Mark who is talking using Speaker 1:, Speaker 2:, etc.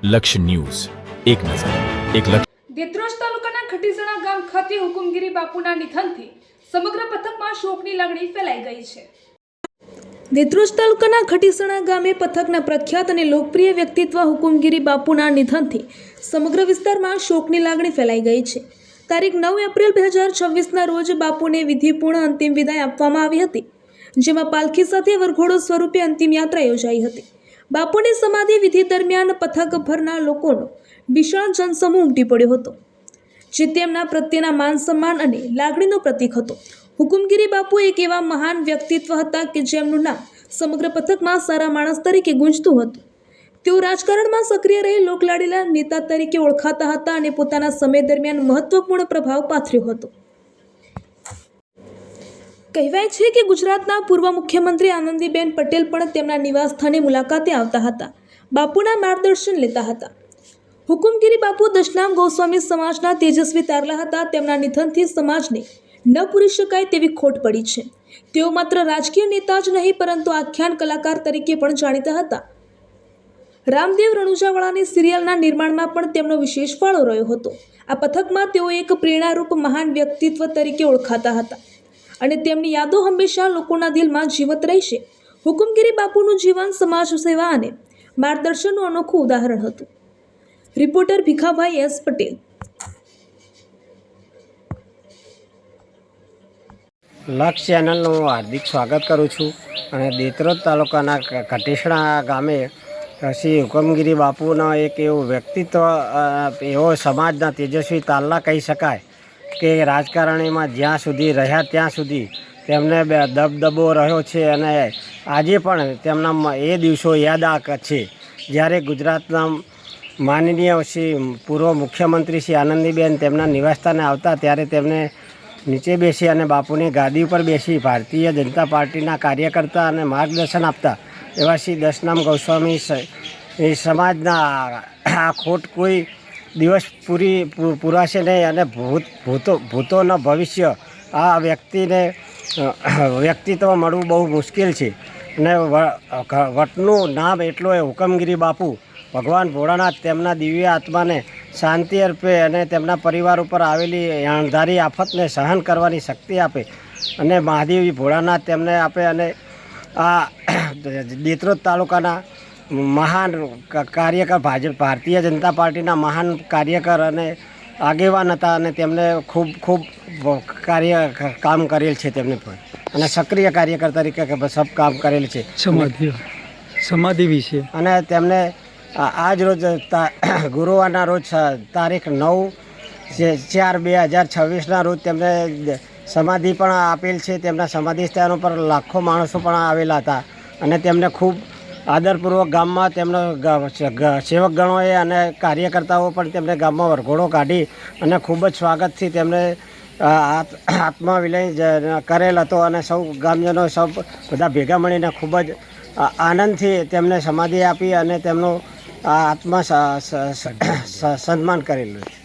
Speaker 1: લક્ષ્ય ન્યૂઝ, એક નજર, એક લક્ષ્ય.
Speaker 2: દેત્રોજ તાલુકાના ખટીસણા ગામ ખાતે હુકુમગીરી બાપુના નિધનથી સમગ્ર પથકમાં શોકની લાગણી ફેલાઈ ગઈ છે. દેત્રોજ તાલુકાના ખટીસણા ગામે પથકના પ્રખ્યાત અને લોકપ્રિય વ્યક્તિત્વ હુકુમગીરી બાપુના નિધનથી સમગ્ર વિસ્તારમાં શોકની લાગણી ફેલાઈ ગઈ છે. તારીખ 9 એપ્રિલ 2026ના રોજ બાપુને વિધિપૂર્ણ અંતિમ વિદાય આપવામાં આવી હતી, જેમાં પાલખી સાથે વરઘોડો સ્વરૂપે અંતિમ યાત્રા યોજાઈ હતી. બાપુની સમાધિ વિધિ દરમિયાન પથકભરના લોકોનો વિશાળ જનસમૂહ ઉમટી પડ્યો હતો, જે તેમના પ્રત્યેના માન સન્માન અને લાગણીનું પ્રતીક હતો. હુકુમગીરી બાપુ એક એવા મહાન વ્યક્તિત્વ હતા કે જેમનું નામ સમગ્ર પથકમાં સારા માણસ તરીકે ગુંજતું હતું. તેઓ રાજકારણમાં સક્રિય રહી લોકલાડીલા નેતા તરીકે ઓળખાતા હતા અને પોતાના સમય દરમિયાન મહત્વપૂર્ણ પ્રભાવ પાથર્યો હતો. કહેવાય છે કે ગુજરાતના પૂર્વ મુખ્યમંત્રી આનંદીબેન પટેલ પણ તેમના નિવાસસ્થાને મુલાકાતે આવતા હતા, બાપુના માર્ગદર્શન લેતા હતા. હુકુમગીરી બાપુ દશનામ ગોસ્વામી સમાજના તેજસ્વી તારલા હતા. તેમના નિધનથી સમાજને ન પૂરી શકાય તેવી ખોટ પડી છે. તેઓ માત્ર રાજકીય નેતા જ નહીં પરંતુ આખ્યાન કલાકાર તરીકે પણ જાણીતા હતા. રામદેવ રણુજાવાળાની સિરિયલના નિર્માણમાં પણ તેમનો વિશેષ ફાળો રહ્યો હતો. આ પથકમાં તેઓ એક પ્રેરણારૂપ મહાન વ્યક્તિત્વ તરીકે ઓળખાતા હતા અને તેમની યાદો હંમેશા લોકોના દિલમાં જીવંત રહેશે. હુકુમગીરી બાપુનું જીવન સમાજ સેવા અને માર્ગદર્શનનું અનોખું ઉદાહરણ હતું. Reporter Bhikhabhai S Patel.
Speaker 3: લક્ષ ચેનલનું હું હાર્દિક સ્વાગત કરું છું. અને દેત્રોજ તાલુકાના ખટીસણા ગામે શ્રી હુકમગીરી બાપુનો એક એવું વ્યક્તિત્વ, એવો સમાજના તેજસ્વી તારલા કહી શકાય કે રાજકારણીમાં જ્યાં સુધી રહ્યા ત્યાં સુધી તેમને દબદબો રહ્યો છે. અને આજે પણ તેમના એ દિવસો યાદ છે જ્યારે ગુજરાતના માનનીય શ્રી પૂર્વ મુખ્યમંત્રી શ્રી આનંદીબેન તેમના નિવાસસ્થાને આવતા, ત્યારે તેમને નીચે બેસી અને બાપુની ગાદી ઉપર બેસી ભારતીય જનતા પાર્ટીના કાર્યકર્તા અને માર્ગદર્શન આપતા એવા શ્રી દશનામ ગોસ્વામી સમાજના આ ખોટ કોઈ દિવસ પૂરાશે નહીં. અને ભૂતોના ભવિષ્ય આ વ્યક્તિત્વ મળવું બહુ મુશ્કેલ છે. અને વટનું નામ એટલું એ હુકમગીરી બાપુ. ભગવાન ભોળાનાથ તેમના દિવ્ય આત્માને શાંતિ અર્પે અને તેમના પરિવાર ઉપર આવેલી અણધારી આફતને સહન કરવાની શક્તિ આપે અને મહાદેવી ભોળાનાથ તેમને આપે. અને આ દેત્રોજ તાલુકાના મહાન કાર્યકર, ભારતીય જનતા પાર્ટીના મહાન કાર્યકર અને આગેવાન હતા અને તેમને ખૂબ કામ કરેલ છે. તેમને પણ અને સક્રિય કાર્યકર તરીકે સબ કામ કરેલ છે સમાધિ વિશે. અને તેમને આજ રોજ ગુરુવારના રોજ તારીખ 9/4/2026ના રોજ તેમને સમાધિ પણ આપેલ છે. તેમના સમાધિ સ્થાન ઉપર લાખો માણસો પણ આવેલા હતા અને તેમને ખૂબ આદરપૂર્વક ગામમાં તેમનો સેવકગણોએ અને કાર્યકર્તાઓ પણ તેમને ગામમાં વરઘોડો કાઢી અને ખૂબ જ સ્વાગતથી તેમને આત્મવિલય કરેલ હતો. અને સૌ ગામજનો સૌ બધા ભેગા મળીને ખૂબ જ આનંદથી તેમને સમાધિ આપી અને તેમનું આત્મા સન્માન કરેલું છે.